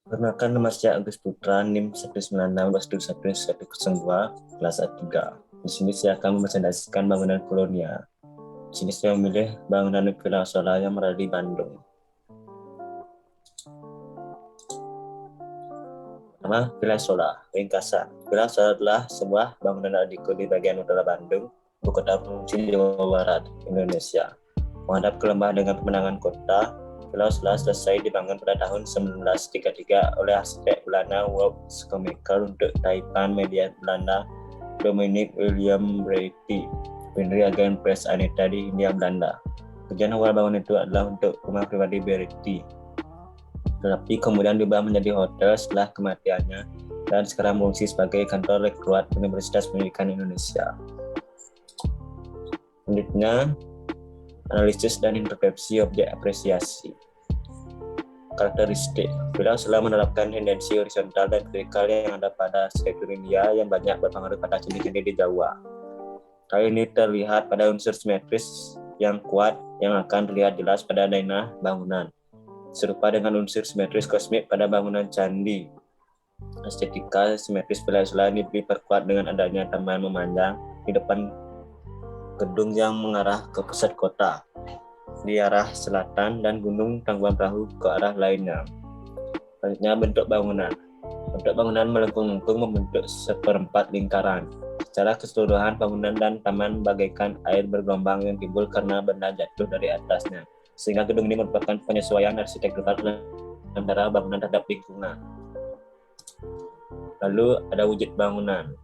Perkenalkan, nama saya Agus Putra, NIM 196121102, kelas A3. Di sini saya akan mempresentasikan bangunan kolonial. Di sini saya memilih bangunan Villa Sola yang berada di Bandung. Pertama, Villa Sola. Ringkasan. Villa Sola adalah sebuah bangunan adiko di bagian utara Bandung, ibu kota provinsi Jawa Barat, Indonesia. Menghadap ke lembah dengan pemandangan kota, Villa Sola selesai dibangun pada tahun 1933 oleh arsitek Belanda Wolf Schoenmaker untuk Taipan Media Belanda Dominic William Breity, pendiri agen Press Anita di Hindia Belanda. Tujuan awal bangunan itu adalah untuk rumah pribadi Breity, tetapi kemudian diubah menjadi hotel setelah kematiannya dan sekarang berfungsi sebagai kantor rektorat Universitas Pendidikan Indonesia. Selanjutnya, analisis dan interpretasi objek apresiasi. Karakteristik. Villa Sola menerapkan tendensi horizontal dan vertikal yang ada pada arsitektur India yang banyak berpengaruh pada candi-candi di Jawa. Hal ini terlihat pada unsur simetris yang kuat yang akan terlihat jelas pada denah bangunan, serupa dengan unsur simetris kosmik pada bangunan candi. Estetika simetris Villa Sola ini diperkuat dengan adanya taman memanjang di depan gedung yang mengarah ke pusat kota di arah selatan dan gunung Tangkuban Perahu ke arah lainnya. Selanjutnya, bentuk bangunan. Bentuk bangunan melengkung-lengkung membentuk seperempat lingkaran. Secara keseluruhan, bangunan dan taman bagaikan air bergelombang yang timbul karena benda jatuh dari atasnya, sehingga gedung ini merupakan penyesuaian arsitektural antara bangunan terhadap lingkungan. Lalu ada wujud bangunan.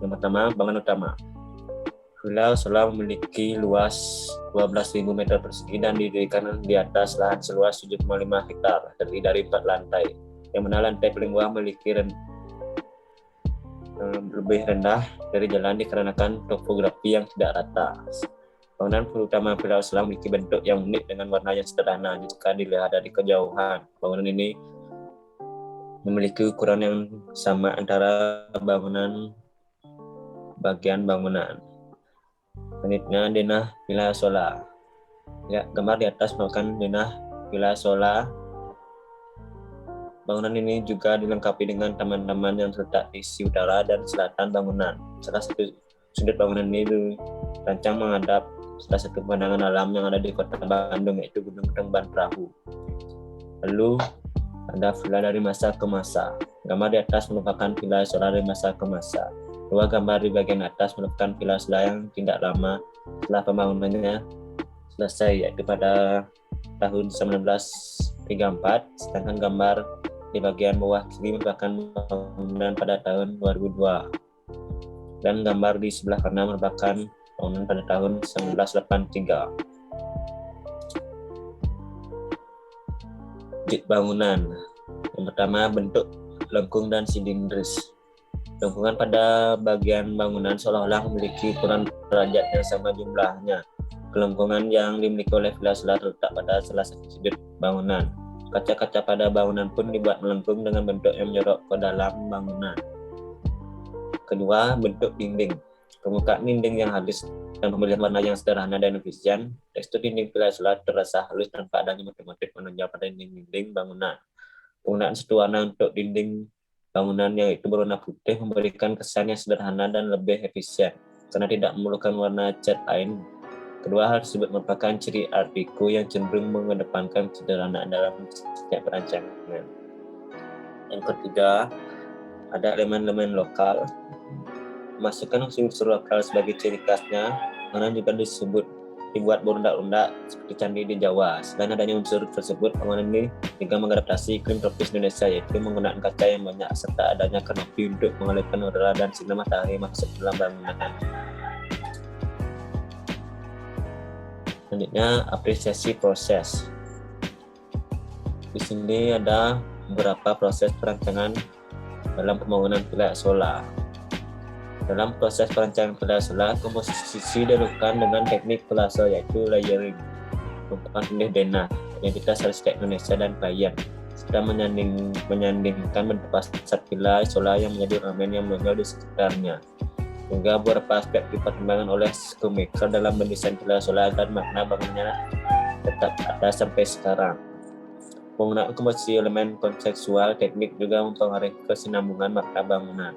Yang pertama, bangunan utama. Villa Sola memiliki luas 12.000 meter persegi dan didirikan di atas lahan seluas 7,5 hektar, terdiri dari 4 lantai, yang mana lantai paling bawah memiliki lebih rendah dari jalan dikarenakan topografi yang tidak rata. Bangunan utama Villa Sola memiliki bentuk yang unik dengan warna yang sederhana jika dilihat dari kejauhan. Bangunan ini memiliki ukuran yang sama antara bagian bangunan. Selanjutnya, denah Villa Sola. Ya, gambar di atas merupakan denah Villa Sola. Bangunan ini juga dilengkapi dengan taman-taman yang terletak di sisi utara dan selatan bangunan. Salah satu sudut bangunan ini dirancang menghadap salah satu pemandangan alam yang ada di kota Bandung, yaitu Gunung Tangkuban Perahu. Lalu ada villa dari masa ke masa. Gambar di atas merupakan Villa Sola dari masa ke masa. Dua gambar di bagian atas merupakan Villa Sola yang tidak lama setelah pembangunannya selesai, yaitu pada tahun 1934, sedangkan gambar di bagian bawah kiri merupakan bangunan pada tahun 2002, dan gambar di sebelah kanan merupakan bangunan pada tahun 1983. Wujud bangunan. Yang pertama, bentuk lengkung dan silindris. Lengkungan pada bagian bangunan seolah-olah memiliki ukuran derajat yang sama jumlahnya. Kelengkungan yang dimiliki oleh Villa Sola terletak pada salah satu sudut bangunan. Kaca-kaca pada bangunan pun dibuat melengkung dengan bentuk yang menyorot ke dalam bangunan. Kedua, bentuk dinding. Permukaan dinding yang halus dan pemilihan warna yang sederhana dan efisien. Tekstur dinding Villa Sola terasa halus tanpa adanya motif-motif menonjol pada dinding bangunan. Penggunaan satu warna untuk dinding bangunan yaitu berwarna putih memberikan kesan yang sederhana dan lebih efisien karena tidak memerlukan warna cat lain. Kedua hal tersebut merupakan ciri Art Deco yang cenderung mengedepankan kesederhanaan dalam setiap perancangan. Yang ketiga, ada elemen-elemen lokal. Masukkan unsur lokal sebagai ciri khasnya, karena juga dibuat berundak-undak seperti candi di Jawa. Selain adanya unsur tersebut, bangunan ini juga mengadaptasi iklim tropis Indonesia, yaitu menggunakan kaca yang banyak serta adanya kanopi untuk mengalirkan udara dan sinar matahari masuk dalam bangunan. Selanjutnya, apresiasi proses. Di sini ada beberapa proses perancangan dalam pembangunan Villa Sola. Dalam proses perancangan Villa Sola, komposisi dilakukan dengan teknik kolase, yaitu layering, merupakan pilih denah, identitas arsitek Indonesia dan klien, serta menyandingkan bentuk fasad Villa Sola yang menjadi ornamen yang menonjol di sekitarnya. Hingga beberapa aspek dipertimbangkan oleh Schoenmaker dalam mendesain Villa Sola agar makna bangunannya tetap ada sampai sekarang. Penggunaan komposisi elemen konseptual teknik juga mempengaruhi kesinambungan makna bangunan.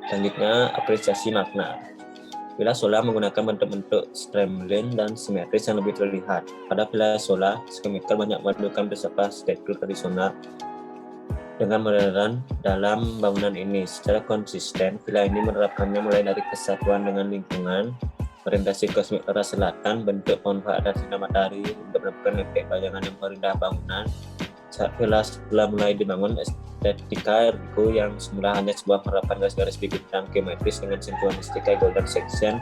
Selanjutnya, apresiasi makna. Villa Sola menggunakan bentuk-bentuk streamline dan simetris yang lebih terlihat. Pada Villa Sola, skematikal banyak memadukan beberapa arsitektur tradisional dengan modern dalam bangunan ini. Secara konsisten, villa ini menerapkannya mulai dari kesatuan dengan lingkungan, orientasi kosmik arah selatan, bentuk pemanfaatan sinar matahari untuk mendapatkan efek bayangan yang merindah bangunan. Saat villa Sola mulai dibangun, estetika ergo yang semula hanya sebuah penerapan garis-garis bintang geometris dengan sentuhan estetika golden section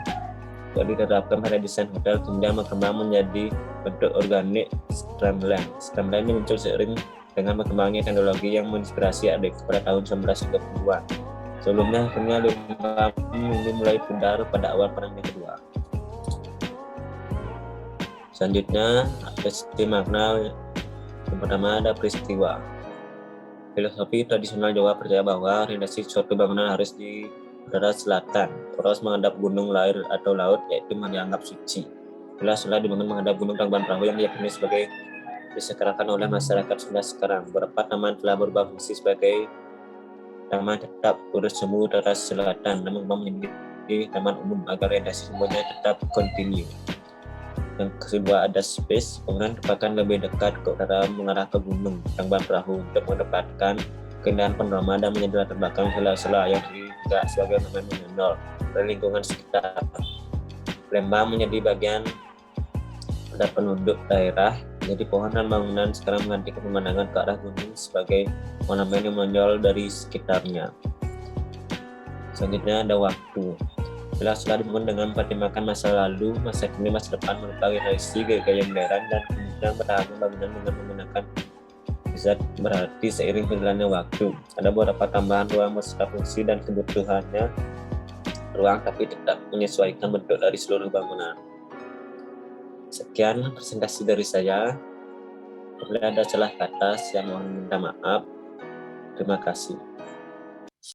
yang diterapkan pada desain hotel kemudian berkembang menjadi bentuk organik streamline. Streamline ini muncul seiring dengan berkembangnya teknologi yang menginspirasi Art Deco pada tahun 1930-an. Sebelumnya akhirnya lima ini mulai pudar pada awal perang dunia kedua. Selanjutnya, apresiasi makna. Yang pertama ada peristiwa. Filosofi tradisional Jawa percaya bahwa orientasi suatu bangunan harus di utara selatan, terus menghadap gunung, air atau laut, yaitu dianggap suci. Villa Sola dibangun menghadap gunung Tangkuban Perahu yang diyakini sebagai disekarangkan oleh masyarakat Sunda sekarang. Beberapa taman telah berubah fungsi sebagai taman tetap urus semu utara selatan, namun menjadi taman umum agar orientasi semuanya tetap kontinu. Yang kedua ada space, bangunan merupakan lebih dekat ke utara mengarah ke gunung Tangkuban Perahu untuk mendapatkan keindahan panorama dan menjadi latar belakang Villa Sola yang juga sebagai taman menonjol dari lingkungan sekitar. Lembang menjadi bagian pada penduduk daerah, jadi pohon dan bangunan sekarang menggantikan pemandangan ke arah gunung sebagai monumen yang menonjol dari sekitarnya. Selanjutnya ada waktu. Villa Sola dibangun dengan mempertimbangkan masa lalu, masa kini, masa depan, merupakan generasi gaya modern dan kemudian bertahan bangunan dengan menggunakan zat berarti seiring berjalannya waktu. Ada beberapa tambahan ruang beserta fungsi dan kebutuhannya ruang tapi tetap menyesuaikan bentuk dari seluruh bangunan. Sekian presentasi dari saya. Apabila ada salah kata, saya mohon minta maaf. Terima kasih.